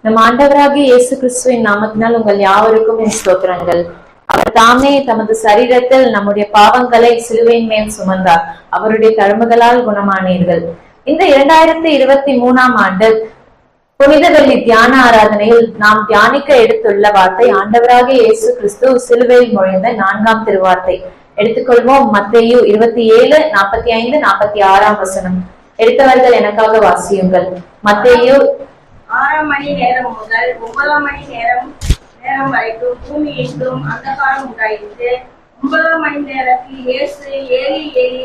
நம் ஆண்டவராகிய இயேசு கிறிஸ்துவின் நாமத்தினால் உங்கள் யாவருக்கும் என் ஸ்தோத்திரங்கள். அவர் தாமே தமது சரீரத்தில் நம்முடைய பாவங்களை சிலுவையின் மேல் சுமந்தார். அவருடைய தழும்புகளால் குணமானீர்கள். இந்த 2023ஆம் ஆண்டு புனித வெள்ளி தியான ஆராதனையில் நாம் தியானிக்க எடுத்துள்ள வார்த்தை ஆண்டவராகிய இயேசு கிறிஸ்து சிலுவையில் மொழிந்த 4ஆம் திருவார்த்தை. எடுத்துக்கொள்வோம். மத்தேயு 27:45-46 வசனம். எடுத்தவர்கள் எனக்காக வாசியுங்கள். மத்தேயு 6 மணி நேரம் முதல் 9 மணி நேரம் வரைக்கும் பூமி எங்கும் அந்தகாரம் உண்டாயிற்று. 9 மணி நேரத்தில் இயேசு ஏலி ஏலி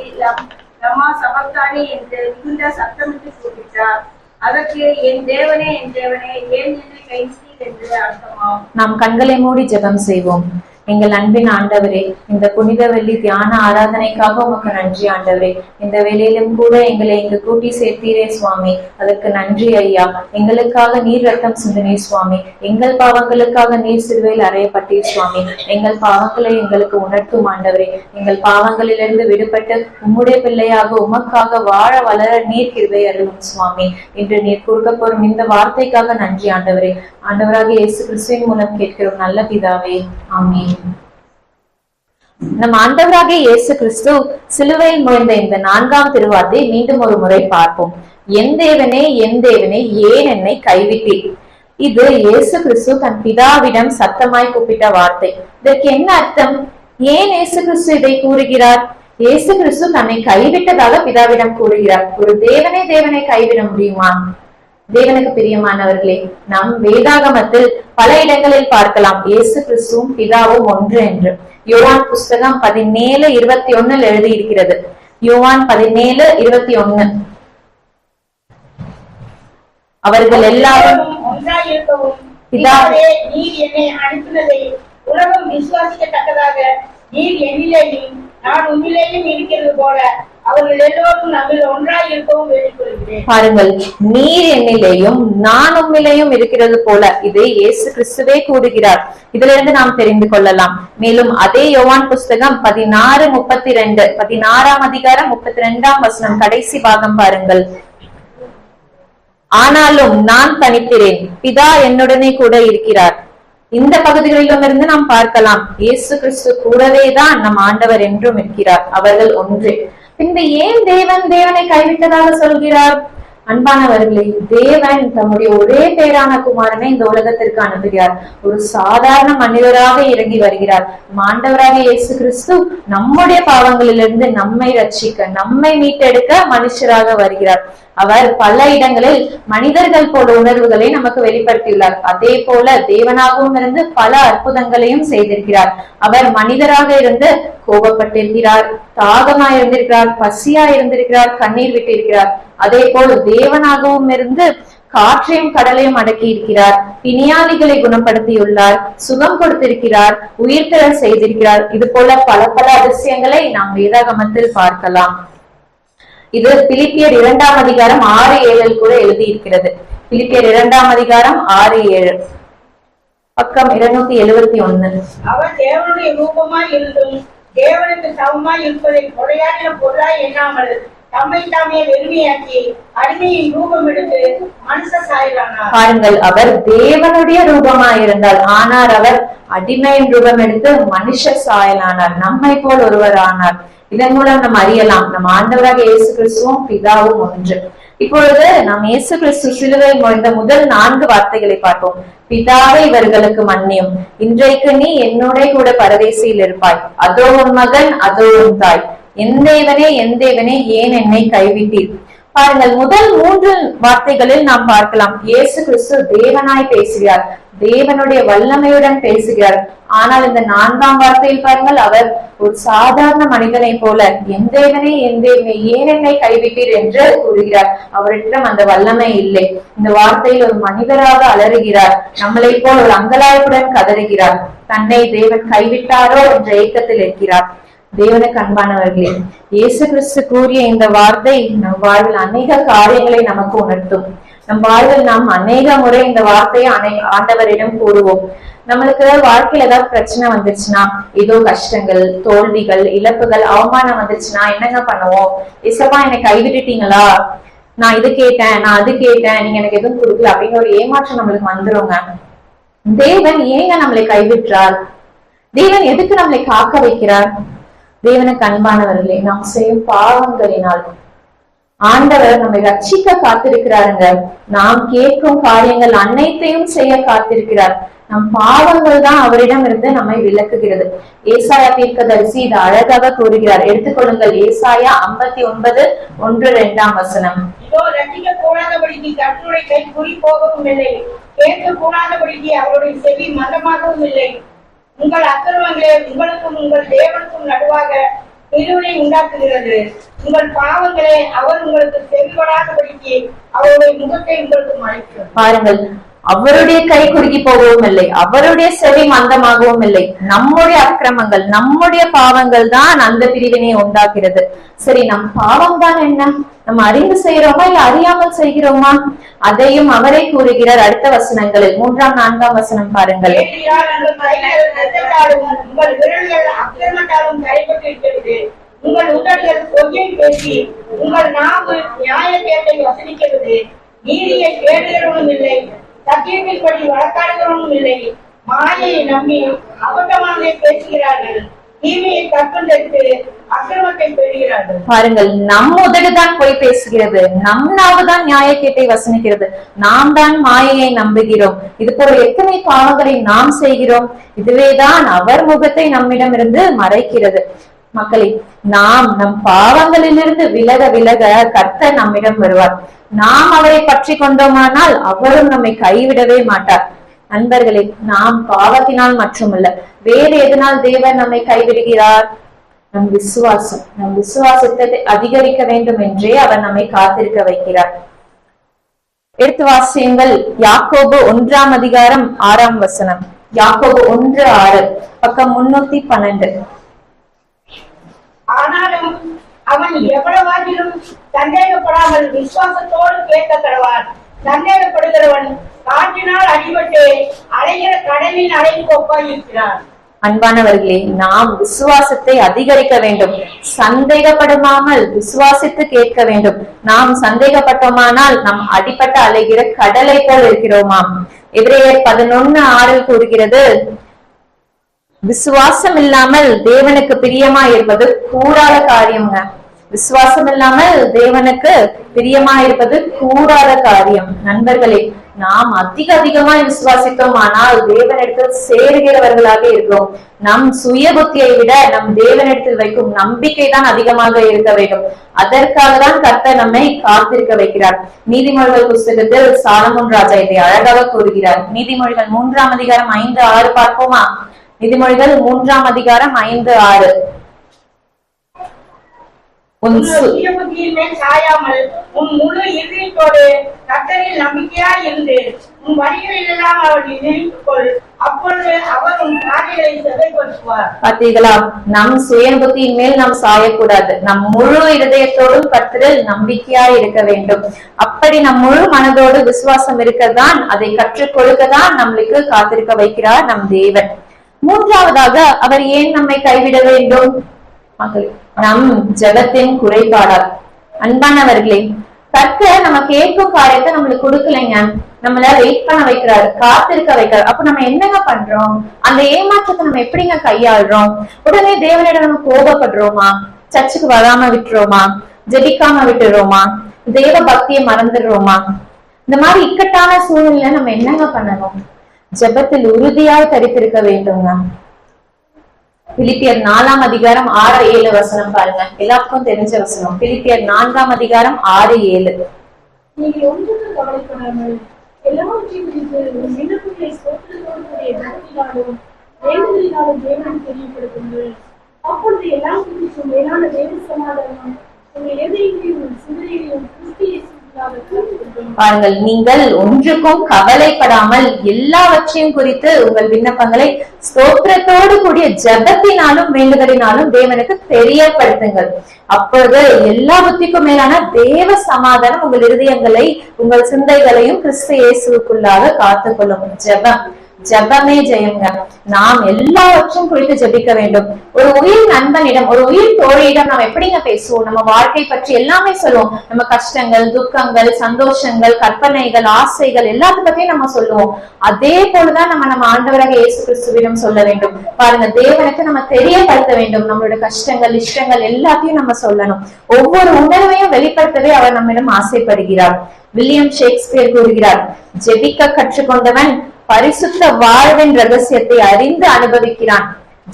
லமா சபக்தானி என்று மிகுந்த சத்தமிட்டு கூப்பிட்டார். அதற்கு என் தேவனே ஏன் என்னை கைவிட்டீர் என்று அர்த்தமாம். நாம் கண்களை மூடி ஜெபம் செய்வோம். எங்கள் அன்பின் ஆண்டவரே, இந்த புனித வெள்ளி தியான ஆராதனைக்காக உமக்கு நன்றி ஆண்டவரே. இந்த வேளையிலும் கூட எங்களை இங்கு கூட்டி சேர்த்தீரே சுவாமி, அதற்கு நன்றி ஐயா. எங்களுக்காக நீர் ரத்தம் சிந்தினீர் சுவாமி, எங்கள் பாவங்களுக்காக நீர் சிலுவையில் அறையப்பட்டீர் சுவாமி. எங்கள் பாவங்களை எங்களுக்கு உணர்த்தும் ஆண்டவரே. எங்கள் பாவங்களிலிருந்து விடுபட்டு உம்முடைய பிள்ளையாக உமக்காக வாழ வளர நீர் கிருபை அருளும் சுவாமி. இன்று நீர் கொடுக்க போறும் இந்த வார்த்தைக்காக நன்றி ஆண்டவரே. ஆண்டவராக இயேசு கிறிஸ்துவின் மூலம் கேட்கிறோம் நல்ல பிதாவே, ஆமென். நம் ஆண்டவராகிய இயேசு கிறிஸ்து சிலுவையில் மொழிந்த இந்த 4ஆம் திருவார்த்தை மீண்டும் ஒரு முறை பார்ப்போம். என் தேவனே ஏன் என்னை கைவிட்டீர்? இது இயேசு கிறிஸ்து தன் பிதாவிடம் சத்தமாய் கூப்பிட்ட வார்த்தை. இதற்கு என்ன அர்த்தம்? ஏன் இயேசு கிறிஸ்து இதை கூறுகிறார்? இயேசு கிறிஸ்து தன்னை கைவிட்டதாக பிதாவிடம் கூறுகிறார். ஒரு தேவனை கைவிட முடியுமா? தேவனுக்கு பிரியமானவர்களே, நம் வேதாகமத்தில் பல இடங்களில் பார்க்கலாம் இயேசு கிறிஸ்துவும் பிதாவும் ஒன்று என்று. யோவான் புஸ்தகம் 17:21 எழுதியிருக்கிறது. யோவான் 17:21 அவர்கள் எல்லாரும் ஒன்றாயிருக்கவும் பிதாவே நீர் என்னை அனுப்பினதை உலகம் விசுவாசிக்கத்தக்கதாக நீர் என்னிலேயும் நான் உம்மிலேயும் இருக்கிறது போல அவர்கள் எல்லோரும் நம்மில் ஒன்றாயிருக்கவும் வேண்டிக் கொள்கிறேன். பாருங்கள், நீர் என்னிலேயும் நான் உம்மிலேயும் இருக்கிறது போல. இதை இயேசு கிறிஸ்துவே கூறுகிறார். இதிலிருந்து நாம் தெரிந்து கொள்ளலாம். மேலும் அதே யோவான் புஸ்தகம் 16:32 16ஆம் அதிகாரம் 32ஆம் வசனம் கடைசி பாகம் பாருங்கள். ஆனாலும் நான் தனிக்கிறேன், பிதா என்னுடனே கூட இருக்கிறார். இந்த பகுதிகளிலும் இருந்து நாம் பார்க்கலாம் இயேசு கிறிஸ்து கூடவே தான் நம் ஆண்டவர் என்றும் இருக்கிறார். அவர்கள் ஒன்றே. பின்பு ஏன் தேவனை கைவிட்டதாக சொல்கிறார்? அன்பானவர்களே, தேவன் தம்முடைய ஒரே பேரான குமாரனை இந்த உலகத்திற்கு அனுப்புகிறார். ஒரு சாதாரண மனிதராக இறங்கி வருகிறார். ஆண்டவராக இயேசு கிறிஸ்து நம்முடைய பாவங்களிலிருந்து நம்மை ரட்சிக்க, நம்மை மீட்டெடுக்க மனுஷராக வருகிறார். அவர் பல இடங்களில் மனிதர்கள் போல உணர்வுகளை நமக்கு வெளிப்படுத்தியுள்ளார். அதே போல தேவனாகவும் இருந்து பல அற்புதங்களையும் செய்திருக்கிறார். அவர் மனிதராக இருந்து கோபப்பட்டிருக்கிறார், தாகமாய் இருந்திருக்கிறார், பசியா இருந்திருக்கிறார், கண்ணீர் விட்டிருக்கிறார். அதே போல் தேவனாகவும் இருந்து காற்றையும் கடலையும் அடக்கி இருக்கிறார். பிணியாளிகளை குணப்படுத்தியுள்ளார், சுகம் கொடுத்திருக்கிறார், உயிர்த்தெழச் செய்திருக்கிறார். இது போல பல அதிசயங்களை நாம் வேதாகமத்தில் பார்க்கலாம். இது பிலிப்பியர் 2ஆம் அதிகாரம் 6-7 கூட எழுதியிருக்கிறது. பிலிப்பியர் 2ஆம் அதிகாரம் 6-7 பக்கம் 271. அவர் தேவனுடைய ரூபமாய் இருந்தும் தேவனுக்கு சமமாய் இருப்பதை கொடையான பொருளாய் எண்ணாமல் தம்மை தாமே வெறுமையாக்கி அடிமையின் ரூபம் எடுத்து மனுஷ சாயலானார். பாருங்கள், அவர் தேவனுடைய ரூபமாய் இருந்தால், ஆனால் அவர் அடிமையின் ரூபம் எடுத்து மனுஷ சாயலானார், நம்மை போல் ஒருவர் ஆனார். இதன் மூலம் நாம் அறியலாம் நம் ஆண்டவராக இயேசு கிறிஸ்துவும் பிதாவும் ஒன்று. இப்பொழுது நாம் இயேசு கிறிஸ்து சிலுவையில் மொழிந்த முதல் 4 வார்த்தைகளை பார்ப்போம். பிதாவே இவர்களுக்கு மன்னியும், இன்றைக்கு நீ என்னோட கூட பரதேசியில் இருப்பாய், அதோ உன் மகன், அதோ உன் தாய். என் தேவனே ஏன் என்னை கைவிட்டீர்? பாருங்கள், முதல் 3 வார்த்தைகளில் நாம் பார்க்கலாம் இயேசு கிறிஸ்து தேவனாய் பேசுகிறார், தேவனுடைய வல்லமையுடன் பேசுகிறார். ஆனால் இந்த 4ஆம் வார்த்தையில் பாருங்கள், அவர் ஒரு சாதாரண மனிதனை போல என் தேவனே ஏன் என்னை கைவிட்டீர் என்று கூறுகிறார். அவரிடம் அந்த வல்லமை இல்லை. இந்த வார்த்தையில் ஒரு மனிதராக அலறுகிறார், நம்மளை போல் ஒரு அங்கலாய்ப்புடன் கதறுகிறார். தன்னை தேவன் கைவிட்டாரோ என்ற ஏக்கத்தில் இருக்கிறார். தேவனுக்கு அன்பானவர்களே, இயேசு கிறிஸ்து கூறிய இந்த வார்த்தை நம் வாழ்வில் அநேக காரியங்களை நமக்கு உணர்த்தும். நம் வாழ்வில் நாம் அநேக முறை இந்த வார்த்தையை ஆண்டவரிடம் கூறுவோம். நம்மளுக்கு வாழ்க்கையில ஏதாவது பிரச்சனை வந்துருச்சுன்னா, ஏதோ கஷ்டங்கள், தோல்விகள், இழப்புகள், அவமானம் வந்துருச்சுன்னா என்னங்க பண்ணுவோம்? இசப்பா என்னை கைவிட்டுட்டீங்களா, நான் இது கேட்டேன், நான் அது கேட்டேன், நீங்க எனக்கு எதுவும் கொடுக்கல அப்படிங்கிற ஒரு ஏமாற்றம் நம்மளுக்கு வந்துருங்க. தேவன் ஏங்க நம்மளை கைவிட்டார்? தேவன் எதுக்கு நம்மளை காக்க வைக்கிறார்? தேவனுக்கு அன்பானவர்களே, நாம் செய்யும் பாவங்களினால் ஆண்டவர் நம்மை ரட்சிக்க காத்திருக்கிறாருங்க. நாம் கேட்கும் காரியங்கள் அனைத்தையும் செய்ய காத்திருக்கிறார். நம் பாவங்கள் தான் அவரிடம் இருந்து நம்மை விலக்குகிறது. ஏசாயா தீர்க்கதரிசி இது அழகாக கூறுகிறார். எடுத்துக்கொள்ளுங்கள், ஏசாயா 59:1-2. இதோ ரட்சிக்க கூடாதபடிக்கு கர்த்தருடைய கை குறி போகவும் இல்லை, கேட்க கூடாதபடிக்கு அவருடைய செவி மந்தமாகவும் இல்லை. உங்கள் அக்கிரமங்களே உங்களுக்கும் உங்கள் தேவனுக்கும் நடுவாக பிரிவினை உண்டாக்குகிறது. உங்கள் பாவங்களே அவர் உங்களுக்கு செவிப்படாதபடிக்கு அவருடைய முகத்தை உங்களுக்கு மறைக்கிறது. பாருங்கள், அவருடைய கை குறுகி போகவும் இல்லை, அவருடைய செவி மந்தமாகவும் இல்லை. நம்முடைய அக்கிரமங்கள், நம்முடைய பாவங்கள் தான் அந்த பிரிவினை உண்டாக்குகிறது. சரி, நம் பாவம் தான் என்ன? நம்ம அறிந்து செய்கிறோமா இல்ல அறியாமல் செய்கிறோமா? அதையும் அவரே கூறுகிறார் அடுத்த வசனங்களில். 3-4 பாருங்கள். உங்கள் விரல்கள் அக்கிரமத்தாலும் கைப்பற்றிருக்கிறது, உங்கள் உதடுகள் பொய்யை பேசி, உங்கள் நாவு நியாயத்தை வசனிக்கிறது. நீதியை தேடுகிறவனும் இல்லை, சத்தியத்தின்படி வழக்காடுகிறவனும் இல்லை. மாயையை நம்பி அபத்தமானதை பேசுகிறார்கள், தீமையை கற்பந்தெடுத்து அக்கிரமத்தை பெறுகிறார்கள். பாருங்கள், நம் உதடுதான் போய் பேசுகிறது, நம் நாவுதான் நியாயக்கேட்டை வசனிக்கிறது, நாம் தான் மாயையை நம்புகிறோம். இது போல எத்தனை பாவங்களை நாம் செய்கிறோம். இதுவேதான் அவர் முகத்தை நம்மிடம் இருந்து மறைக்கிறது. மக்களை, நாம் நம் பாவங்களிலிருந்து விலக விலக கர்த்தர் நம்மிடம் வருவார். நாம் அவரை பற்றி கொண்டோமானால் அவரும் நம்மை கைவிடவே மாட்டார். நண்பர்களே, நாம் பாவத்தினால் மட்டுமல்ல, வேறு எதனால் தேவன் நம்மை கைவிடுகிறார்? நம் விசுவாசம். நம் விசுவாசத்தை அதிகரிக்க வேண்டும் என்றே அவர் நம்மை காத்திருக்க வைக்கிறார். எடுத்து வாசியுங்கள், யாக்கோபு 1:6. யாக்கோபு 1:6, பக்கம் 312. ஆனாலும் அவன் எவ்வளவாகிலும் சந்தேகப்படாமல் விசுவாசத்தோடு கேட்க கடவான். சந்தேகப்படுகிறவன் காற்றினால் அடிபட்டு அலைகிற கடலின் அலைக்கோப்பாய் இருக்கிறான். அன்பானவர்களே, நாம் விசுவாசத்தை அதிகரிக்க வேண்டும். சந்தேகப்படாமல் விசுவாசித்து கேட்க வேண்டும். நாம் சந்தேகப்பட்டோமானால் நாம் அடிபட்ட அலைகிற கடலை போல் இருக்கிறோமாம். எபிரேயர் 11:6 கூறுகிறது, விசுவாசம் இல்லாமல் தேவனுக்கு பிரியமா இருப்பது கூடாத காரியம்ங்க. விசுவாசம் இல்லாமல் தேவனுக்கு பிரியமா இருப்பது கூடாத காரியம். நண்பர்களே, நாம் அதிகமாய் விசுவாசித்தோம் ஆனால் தேவனிடத்தில் சேருகிறவர்களாக இருக்கிறோம். நம் சுய புத்தியை விட நம் தேவனிடத்தில் வைக்கும் நம்பிக்கை தான் அதிகமாக இருக்க வேண்டும். அதற்காக தான் கர்த்தர் நம்மை காத்திருக்க வைக்கிறார். நீதிமொழிகள் புஸ்தகத்தில் சாலமோன் ராஜா இதை அழகாக கூறுகிறார். நீதிமொழிகள் 3:5-6 பார்ப்போமா? நீதிமொழிகள் 3:5-6. உன் சுயபுத்தியின் மேல் சாயாமல் உன் முழு இதயத்தோடு கர்த்தரில் நம்பிக்கையாய் இருந்து உன் வழிகளில் எல்லாம் அவரை நினைத்துக்கொள், அப்பொழுது அவர் உன் காரியங்களை செவ்வாய்ப்படுத்துவார். பார்த்தீங்களா? நம் சுயபுத்தியின் மேல் நாம் சாயக்கூடாது. நம் முழு இதயத்தோடும் கர்த்தரில் நம்பிக்கையாய் இருக்க வேண்டும். அப்படி நம் முழு மனதோடு விசுவாசம் இருக்கதான், அதை கற்றுக் கொடுக்கதான் நம்மளுக்கு காத்திருக்க வைக்கிறார் நம் தேவன். மூன்றாவதாக, அவர் ஏன் நம்மை கைவிட வேண்டும்? நம் ஜெபத்தின் குறைபாடால். அன்பானவர்களே, கர்த்தர் நம்ம கேட்கும் காரியத்தை நம்மளுக்கு கொடுக்கலைங்க, நம்மள வெயிட் பண்ண வைக்கிறாரு, காத்திருக்க வைக்கிறாரு. அப்ப நம்ம என்னங்க பண்றோம்? அந்த ஏமாற்றத்தை நம்ம எப்படிங்க கையாளுறோம்? உடனே தேவனிடம் நம்ம கோபப்படுறோமா? சர்ச்சுக்கு வராம விட்டுறோமா? ஜெபிக்காம விட்டுறோமா? தேவ பக்தியை மறந்துடுறோமா? இந்த மாதிரி இக்கட்டான சூழ்நிலை நம்ம என்னங்க பண்ணணும்? ஜெபத்தில் உறுதியாய் தரித்திருக்க வேண்டுங்க. பிலிப்பியர் 4:6-7 பாருங்க. எல்லாருக்கும் தெரிஞ்ச வசனம். பிலிப்பியர் 4:6-7. நீங்கள் ஒன்றுக்கு கவலைப்படாமல் எல்லாவற்றையும் குறித்து விண்ணப்பங்களை ஸ்தோத்திரத்தோடு கூடிய ஜெபத்தினாலும் வேண்டுதலினாலும் தேவனை தெரியப்படுத்துங்கள். அப்பொழுது எல்லாம் குறித்தும் மேலான தேவ சமாதானம் உங்கள் எதிரிகளையும் சிந்தனைகளையும் கிறிஸ்து பாருங்கள், நீங்கள் ஒன்றுக்கும் கவலைப்படாமல் எல்லாவற்றையும் குறித்து உங்கள் விண்ணப்பங்களை ஸ்தோத்திரத்தோடு கூடிய ஜெபத்தினாலும் வேண்டுதலினாலும் தேவனுக்கு தெரியப்படுத்துங்கள். அப்பொழுது எல்லா புத்திக்கும் மேலான தேவ சமாதானம் உங்கள் இருதயங்களை, உங்கள் சிந்தைகளையும் கிறிஸ்து இயேசுவுக்குள்ளாக காத்துக்கொள்ளும். ஜெபம் ஜெபமே ஜெயங்க. நாம் எல்லாவற்றும் குறித்து ஜெபிக்க வேண்டும். ஒரு உயிர் நண்பனிடம், ஒரு உயிர் தோழியிடம் நாம் எப்படிங்க பேசுவோம்? நம்ம வாழ்க்கை பற்றி எல்லாமே சொல்லுவோம். நம்ம கஷ்டங்கள், துக்கங்கள், சந்தோஷங்கள், கற்பனைகள், ஆசைகள் எல்லாத்த பத்தியும் நம்ம சொல்லுவோம். அதே போலதான் நம்ம ஆண்டவராக இயேசு கிறிஸ்துவிடம் சொல்ல வேண்டும். பாருங்க, தேவனுக்கு நம்ம தெரியப்படுத்த வேண்டும். நம்மளோட கஷ்டங்கள், இஷ்டங்கள் எல்லாத்தையும் நம்ம சொல்லணும். ஒவ்வொரு உணர்வையும் வெளிப்படுத்தவே அவர் நம்மிடம் ஆசைப்படுகிறார். வில்லியம் ஷேக்ஸ்பியர் கூறுகிறார், ஜெபிக்க கற்றுக்கொண்டவன் பரிசுத்த வாழ்வின் ரகசியத்தை அறிந்து அனுபவிக்கிறான்.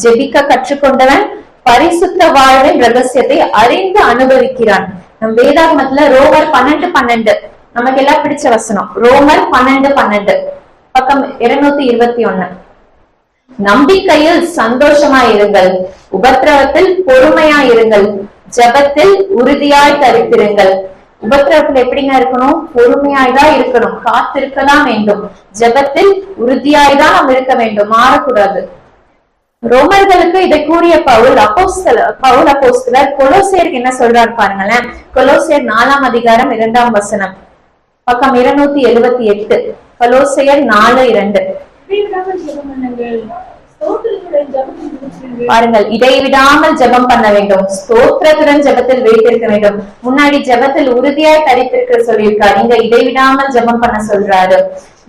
ஜெபிக்க கற்றுக்கொண்டவன் பரிசுத்த வாழ்வின் ரகசியத்தை அறிந்து அனுபவிக்கிறான். நம் வேதாகமத்துல ரோமர் 12:12 நமக்கு எல்லாம் பிடிச்ச வசனம். ரோமர் 12:12 பக்கம் 221. நம்பிக்கையில் சந்தோஷமாயிருங்கள், உபத்திரவத்தில் பொறுமையாயிருங்கள், ஜெபத்தில் உறுதியாய் தரித்திருங்கள். உபத்திரவத்துல எப்படிங்க இருக்கணும்? பொறுமையாய்தான் இருக்கணும், காத்திருக்கதான் வேண்டும். ஜெபத்தில் உறுதியாய்தான் நாம் இருக்க வேண்டும், மாறக்கூடாது. ரோமர்களுக்கு இதை கூறிய பவுல் அப்போஸ்தலர் கொலோசியருக்கு என்ன சொல்றாரு பாருங்களேன். கொலோசியர் 4ஆம் அதிகாரம் 2ஆம் வசனம் பக்கம் 278. கொலோசியர் 4:2 பாருங்கள், இடைவிடாமல் ஜெபம் பண்ண வேண்டும், ஸ்தோத்திரத்துடன் ஜெபத்தில் வைத்திருக்க வேண்டும். முன்னாடி ஜெபத்தில் உறுதியாய் தரித்திருக்க சொல்லியிருக்காரு, இங்க இடைவிடாமல் ஜெபம் பண்ண சொல்றாரு.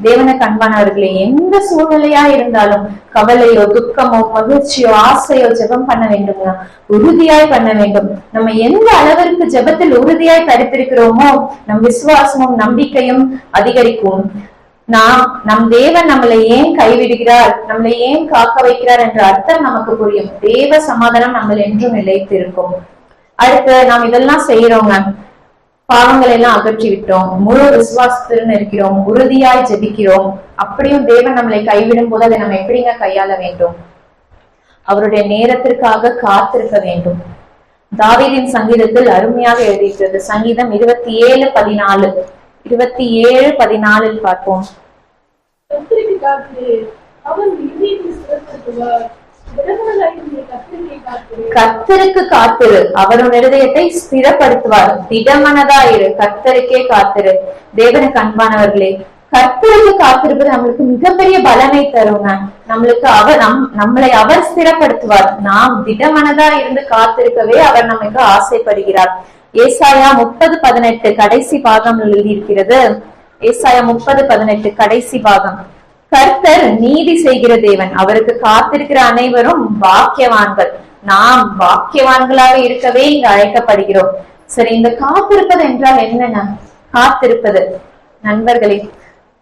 தேவனுக்கு அன்பானவர்களே, எந்த சூழ்நிலையா இருந்தாலும், கவலையோ, துக்கமோ, மகிழ்ச்சியோ, ஆசையோ, ஜெபம் பண்ண வேண்டுங்க, உறுதியாய் பண்ண வேண்டும். நம்ம எந்த அளவிற்கு ஜெபத்தில் உறுதியாய் தரித்திருக்கிறோமோ நம் விசுவாசமும் நம்பிக்கையும் அதிகரிக்கும். நம் தேவன் நம்மளை ஏன் கைவிடுகிறார், நம்மளை ஏன் காக்க வைக்கிறார் என்ற அர்த்தம் நமக்கு புரியும். தேவ சமாதானம் நம்ம என்றும் நிலைத்திருக்கும். அடுத்து நாம் இதெல்லாம் செய்யறோங்க, பாவங்களை எல்லாம் அகற்றி விட்டோம், முழு விசுவாசத்துடன் இருக்கிறோம், உறுதியாய் ஜெபிக்கிறோம். அப்படியும் தேவன் நம்மளை கைவிடும் போது அதை நம்ம எப்படிங்க கையாள வேண்டும்? அவருடைய நேரத்திற்காக காத்திருக்க வேண்டும். தாவீதின் சங்கீதத்தில் அருமையாக எழுதியிருக்கிறது. சங்கீதம் 27:14 27:14 பார்ப்போம். கர்த்தருக்கு காத்திரு, அவருடைய இருதயத்தை ஸ்திரப்படுத்துவார். திடமனதாயிரு, கர்த்தருக்கே காத்திரு. தேவனுக்கு அன்பானவர்களே, கர்த்தருக்கு காத்திருப்பது நம்மளுக்கு மிகப்பெரிய பலனை தருங்க. நம்மளை அவர் ஸ்திரப்படுத்துவார். நாம் திடமனதா இருந்து காத்திருக்கவே அவர் நமக்கு ஆசைப்படுகிறார். ஏசாயா 30:18 கடைசி பாகம் எழுதியிருக்கிறது. ஏசாயா 30:18 கடைசி பாகம். கர்த்தர் நீதி செய்கிற தேவன், அவருக்கு காத்திருக்கிற அனைவரும் பாக்கியவான்கள். நாம் பாக்கியவான்களாக இருக்கவே இங்கு அழைக்கப்படுகிறோம். சரி, இந்த காத்திருப்பது என்றால் என்னன்னா, காத்திருப்பது நண்பர்களே,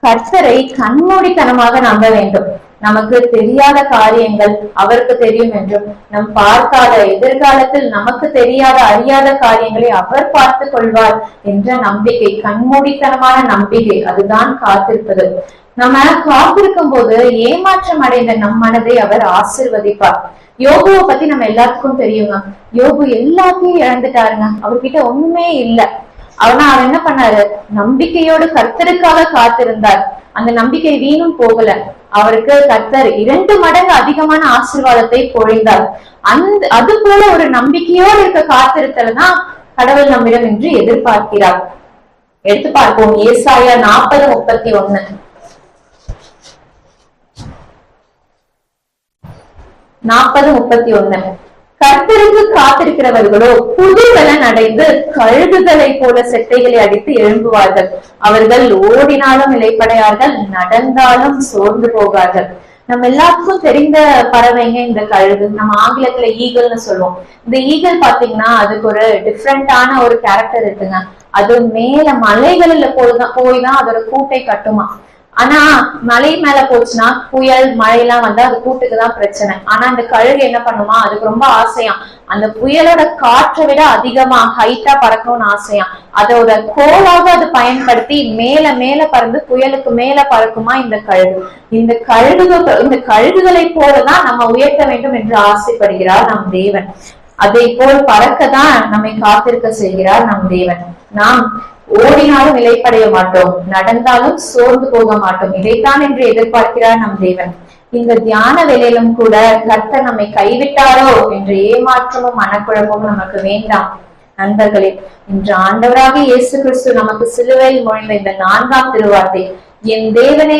கர்த்தரை கண்மூடித்தனமாக நம்ப வேண்டும். நமக்கு தெரியாத காரியங்கள் அவருக்கு தெரியும் என்றும், நம் பார்க்காத எதிர்காலத்தில் நமக்கு தெரியாத அறியாத காரியங்களை அவர் பார்த்து கொள்வார் என்ற நம்பிக்கை, கண்மூடித்தனமான நம்பிக்கை, அதுதான் காத்திருப்பது. நம்ம காத்திருக்கும் போது ஏமாற்றம் அடைந்த நம் மனதை அவர் ஆசிர்வதிப்பார். யோகுவை பத்தி நம்ம எல்லாத்துக்கும் தெரியுங்க. யோகு எல்லாத்தையும் இழந்துட்டாருங்க, அவர்கிட்ட ஒண்ணுமே இல்லை. ஆனா அவர் என்ன பண்ணாரு? நம்பிக்கையோடு கர்த்தருக்காக காத்திருந்தார். அந்த நம்பிக்கை வீணும் போகல. அவருக்கு கர்த்தர் 2 மடங்கு அதிகமான ஆசீர்வாதத்தை பொழிந்தார். அது போல ஒரு நம்பிக்கையோடு இருக்க காத்திருத்தல்தான் கடவுள் நம்மிடம் என்று எதிர்பார்க்கிறார். எடுத்து பார்ப்போம். ஏசாயா 40:31 40:31. கர்த்தருக்கு காத்திருக்கிறவர்களோ புதுபலன் அடைந்து கழுகுகளை போல செட்டைகளை அடித்து எழும்புவார்கள். அவர்கள் ஓடினாலும் இலைப்படையார்கள், நடந்தாலும் சோர்ந்து போகார்கள். நம்ம எல்லாத்துக்கும் தெரிந்த பறவைங்க இந்த கழுகு. நம்ம ஆங்கிலத்துல ஈகிள்னு சொல்லுவோம். இந்த ஈகிள் பாத்தீங்கன்னா அதுக்கு ஒரு டிஃப்ரெண்டான ஒரு கேரக்டர் இருக்குங்க. அது மேல மலைகளில போய்தான் அதோட கூட்டை கட்டுமா. ஆனா மலை மேல போச்சுன்னா புயல் மழையெல்லாம் வந்தா அது கூட்டுக்குதான் பிரச்சனை. ஆனா அந்த கழுகு என்ன பண்ணுமா, அதுக்கு ரொம்ப ஆசையா அந்த புயலோட காற்றை விட அதிகமா ஹைட்டா பறக்கணும்னு ஆசையா அதோட கோலாக அது பயன்படுத்தி மேல மேல பறந்து புயலுக்கு மேல பறக்குமா இந்த கழுகு. இந்த கழுகுகளை போலதான் நம்ம உயர்த்த வேண்டும் என்று ஆசைப்படுகிறார் நம் தேவன். அதை போல் பறக்கதான் நம்மை காத்திருக்க செய்கிறார் நம் தேவன். நாம் ஓடினாலும் இலைப்படைய மாட்டோம், நடந்தாலும் சோர்ந்து போக மாட்டோம். இதைத்தான் என்று எதிர்பார்க்கிறார் நம் தேவன். இந்த தியான வேளையிலும் கூட கர்த்தர் நம்மை கைவிட்டாரோ என்ற ஏமாற்றமும் மனக்குழப்பமும் நமக்கு வேண்டாம். நண்பர்களே, இன்று ஆண்டவராக இயேசு கிறிஸ்து நமக்கு சிலுவையில் மொழிந்த இந்த 4ஆம் திருவார்த்தை, என் தேவனே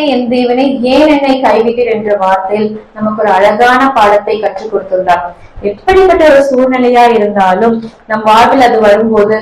ஏன் என்னை கைவிட்டீர் என்ற வார்த்தையில் நமக்கு ஒரு அழகான பாடத்தை கற்றுக் கொடுத்துள்ளார். எப்படிப்பட்ட ஒரு சூழ்நிலையா இருந்தாலும் நம் வாழ்வில் அது வரும்போது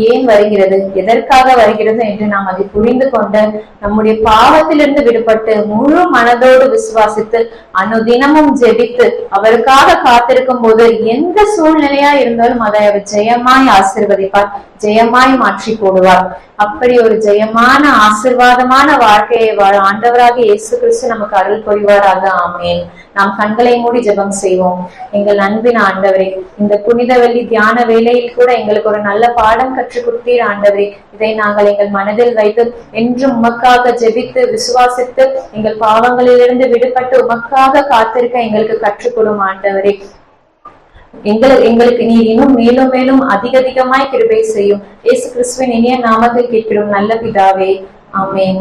ஏன் வருகிறது, எதற்காக வருகிறது என்று நாம் அதை புரிந்து கொண்டு நம்முடைய பாவத்திலிருந்து விடுபட்டு முழு மனதோடு விசுவாசித்து அனுதினமும் ஜெபித்து அவருக்காக காத்திருக்கும் போது எந்த சூழ்நிலையா இருந்தாலும் அதை அவர் ஜெயமாய் ஆசீர்வதிப்பார், ஜெயமாய் மாற்றி போடுவார். அப்படி ஒரு ஜெயமான ஆசீர்வாதமான வாழ்க்கையை வாழ ஆண்டவராக இயேசு கிறிஸ்து நமக்கு அருள் புரிவாராக. ஆமென். நாம் கண்களை மூடி ஜெபம் செய்வோம். எங்கள் அன்பின் ஆண்டவரே, இந்த புனித வெள்ளி தியான வேளையில் கூட எங்களுக்கு ஒரு நல்ல பாடம் கற்றுக் கொடுத்தீர் ஆண்டவரே. இதை நாங்கள் எங்கள் மனதில் வைத்து என்றும் உமக்காக ஜெபித்து விசுவாசித்து எங்கள் பாவங்களிலிருந்து விடுபட்டு உமக்காக காத்திருக்க எங்களுக்கு கற்றுக் கொடும் ஆண்டவரே. எங்களுக்கு நீர் இன்னும் மேலும் மேலும் அதிகமாய் கிருபை செய்யும். இயேசு கிறிஸ்துவின் இனிய நாமத்தில் கேட்கிறோம் நல்ல பிதாவே. ஆமென்.